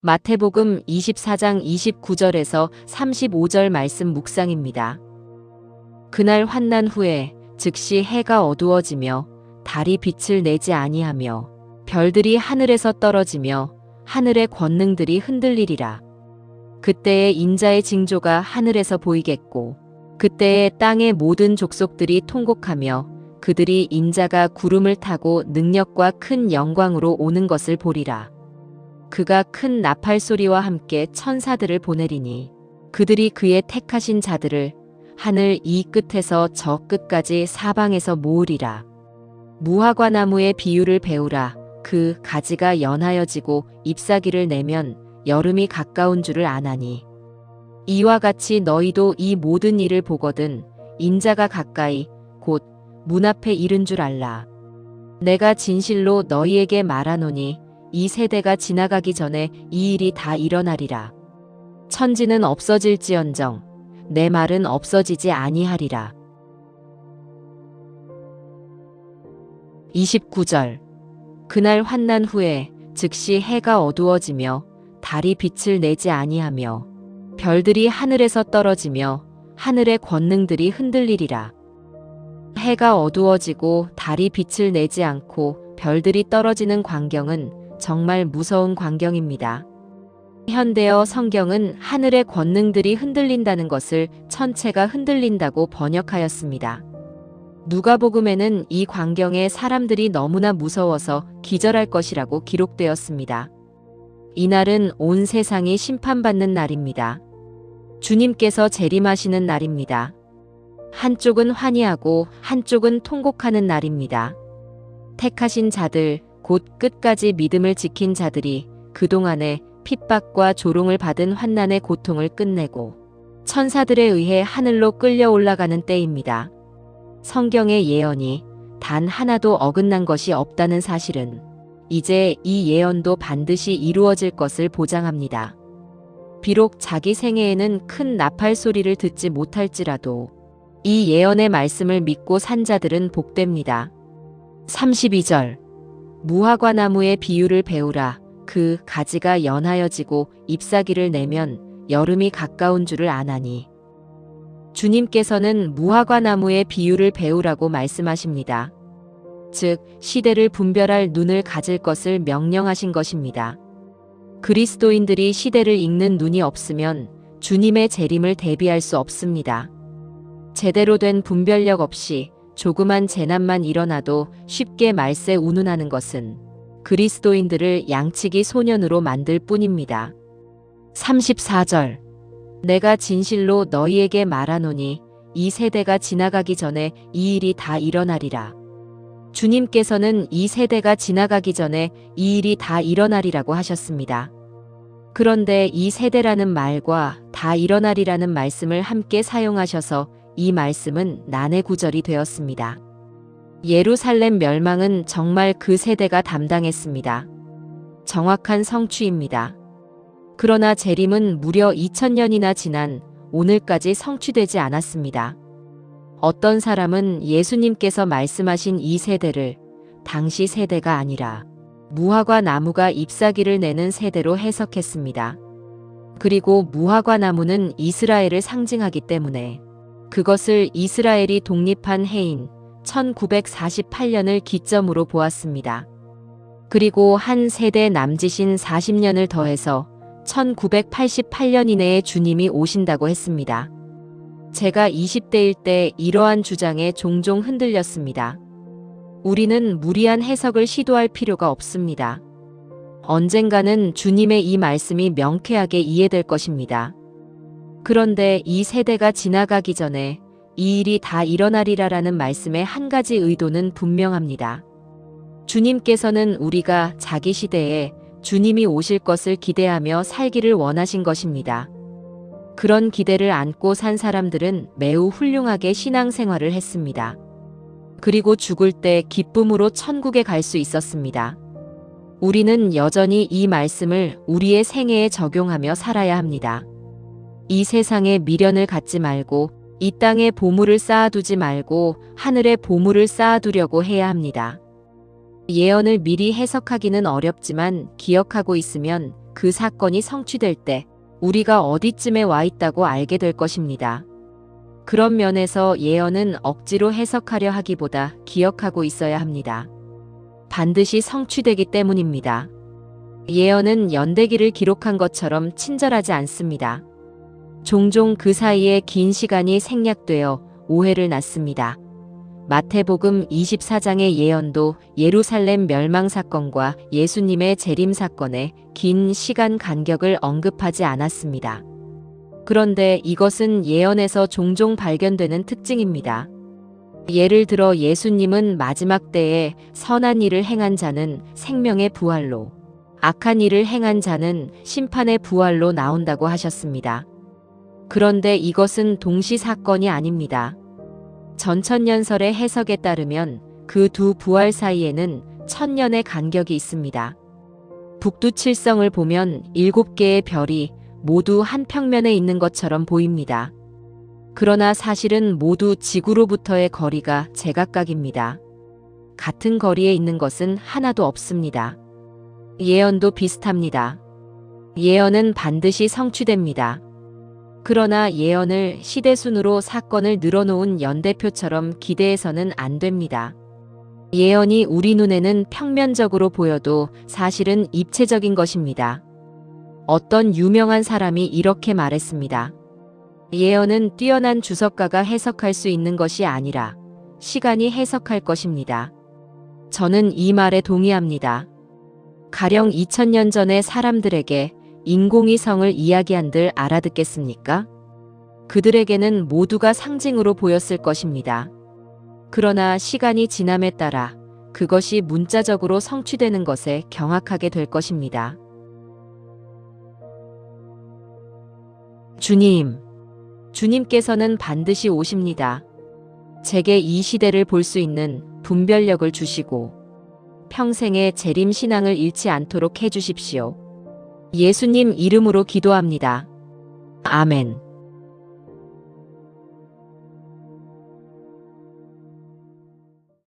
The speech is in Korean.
마태복음 24장 29절에서 35절 말씀 묵상입니다. 그날 환난 후에 즉시 해가 어두워지며 달이 빛을 내지 아니하며 별들이 하늘에서 떨어지며 하늘의 권능들이 흔들리리라. 그때에 인자의 징조가 하늘에서 보이겠고 그때에 땅의 모든 족속들이 통곡하며 그들이 인자가 구름을 타고 능력과 큰 영광으로 오는 것을 보리라. 그가 큰 나팔 소리와 함께 천사들을 보내리니 그들이 그의 택하신 자들을 하늘 이 끝에서 저 끝까지 사방에서 모으리라. 무화과 나무의 비유를 배우라. 그 가지가 연하여지고 잎사귀를 내면 여름이 가까운 줄을 아나니 이와 같이 너희도 이 모든 일을 보거든 인자가 가까이 곧 문 앞에 이른 줄 알라. 내가 진실로 너희에게 말하노니 이 세대가 지나가기 전에 이 일이 다 일어나리라. 천지는 없어질지언정 내 말은 없어지지 아니하리라. 29절 그날 환난 후에 즉시 해가 어두워지며 달이 빛을 내지 아니하며 별들이 하늘에서 떨어지며 하늘의 권능들이 흔들리리라. 해가 어두워지고 달이 빛을 내지 않고 별들이 떨어지는 광경은 정말 무서운 광경입니다. 현대어 성경은 하늘의 권능들이 흔들린다는 것을 천체가 흔들린다고 번역하였습니다. 누가복음에는 이 광경에 사람들이 너무나 무서워서 기절할 것이라고 기록되었습니다. 이날은 온 세상이 심판받는 날입니다. 주님께서 재림하시는 날입니다. 한쪽은 환희하고 한쪽은 통곡하는 날입니다. 택하신 자들, 곧 끝까지 믿음을 지킨 자들이 그동안에 핍박과 조롱을 받은 환난의 고통을 끝내고 천사들에 의해 하늘로 끌려 올라가는 때입니다. 성경의 예언이 단 하나도 어긋난 것이 없다는 사실은 이제 이 예언도 반드시 이루어질 것을 보장합니다. 비록 자기 생애에는 큰 나팔 소리를 듣지 못할지라도 이 예언의 말씀을 믿고 산 자들은 복됩니다. 32절 무화과 나무의 비유를 배우라. 그 가지가 연하여지고 잎사귀를 내면 여름이 가까운 줄을 아나니. 주님께서는 무화과 나무의 비유를 배우라고 말씀하십니다. 즉 시대를 분별할 눈을 가질 것을 명령하신 것입니다. 그리스도인들이 시대를 읽는 눈이 없으면 주님의 재림을 대비할 수 없습니다. 제대로 된 분별력 없이 조그만 재난만 일어나도 쉽게 말세 운운하는 것은 그리스도인들을 양치기 소년으로 만들 뿐입니다. 34절 내가 진실로 너희에게 말하노니 이 세대가 지나가기 전에 이 일이 다 일어나리라. 주님께서는 이 세대가 지나가기 전에 이 일이 다 일어나리라고 하셨습니다. 그런데 이 세대라는 말과 다 일어나리라는 말씀을 함께 사용하셔서 이 말씀은 난해 구절이 되었습니다. 예루살렘 멸망은 정말 그 세대가 담당했습니다. 정확한 성취입니다. 그러나 재림은 무려 2000년이나 지난 오늘까지 성취되지 않았습니다. 어떤 사람은 예수님께서 말씀하신 이 세대를 당시 세대가 아니라 무화과 나무가 잎사귀를 내는 세대로 해석했습니다. 그리고 무화과 나무는 이스라엘을 상징하기 때문에 그것을 이스라엘이 독립한 해인 1948년을 기점으로 보았습니다. 그리고 한 세대 남짓인 40년을 더해서 1988년 이내에 주님이 오신다고 했습니다. 제가 20대일 때 이러한 주장에 종종 흔들렸습니다. 우리는 무리한 해석을 시도할 필요가 없습니다. 언젠가는 주님의 이 말씀이 명쾌하게 이해될 것입니다. 그런데 이 세대가 지나가기 전에 이 일이 다 일어나리라라는 말씀의 한 가지 의도는 분명합니다. 주님께서는 우리가 자기 시대에 주님이 오실 것을 기대하며 살기를 원하신 것입니다. 그런 기대를 안고 산 사람들은 매우 훌륭하게 신앙생활을 했습니다. 그리고 죽을 때 기쁨으로 천국에 갈 수 있었습니다. 우리는 여전히 이 말씀을 우리의 생애에 적용하며 살아야 합니다. 이 세상에 미련을 갖지 말고 이 땅에 보물을 쌓아두지 말고 하늘에 보물을 쌓아두려고 해야 합니다. 예언을 미리 해석하기는 어렵지만 기억하고 있으면 그 사건이 성취될 때 우리가 어디쯤에 와 있다고 알게 될 것입니다. 그런 면에서 예언은 억지로 해석하려 하기보다 기억하고 있어야 합니다. 반드시 성취되기 때문입니다. 예언은 연대기를 기록한 것처럼 친절하지 않습니다. 종종 그 사이에 긴 시간이 생략되어 오해를 낳습니다. 마태복음 24장의 예언도 예루살렘 멸망 사건과 예수님의 재림 사건에 긴 시간 간격을 언급하지 않았습니다. 그런데 이것은 예언에서 종종 발견되는 특징입니다. 예를 들어 예수님은 마지막 때에 선한 일을 행한 자는 생명의 부활로, 악한 일을 행한 자는 심판의 부활로 나온다고 하셨습니다. 그런데 이것은 동시 사건이 아닙니다. 전천년설의 해석에 따르면 그 두 부활 사이에는 1000년의 간격이 있습니다. 북두칠성을 보면 7개의 별이 모두 한 평면에 있는 것처럼 보입니다. 그러나 사실은 모두 지구로부터의 거리가 제각각입니다. 같은 거리에 있는 것은 하나도 없습니다. 예언도 비슷합니다. 예언은 반드시 성취됩니다. 그러나 예언을 시대순으로 사건을 늘어놓은 연대표처럼 기대해서는 안 됩니다. 예언이 우리 눈에는 평면적으로 보여도 사실은 입체적인 것입니다. 어떤 유명한 사람이 이렇게 말했습니다. 예언은 뛰어난 주석가가 해석할 수 있는 것이 아니라 시간이 해석할 것입니다. 저는 이 말에 동의합니다. 가령 2000년 전의 사람들에게 인공위성을 이야기한들 알아듣겠습니까? 그들에게는 모두가 상징으로 보였을 것입니다. 그러나 시간이 지남에 따라 그것이 문자적으로 성취되는 것에 경악하게 될 것입니다. 주님께서는 반드시 오십니다. 제게 이 시대를 볼 수 있는 분별력을 주시고 평생의 재림 신앙을 잃지 않도록 해주십시오. 예수님 이름으로 기도합니다. 아멘.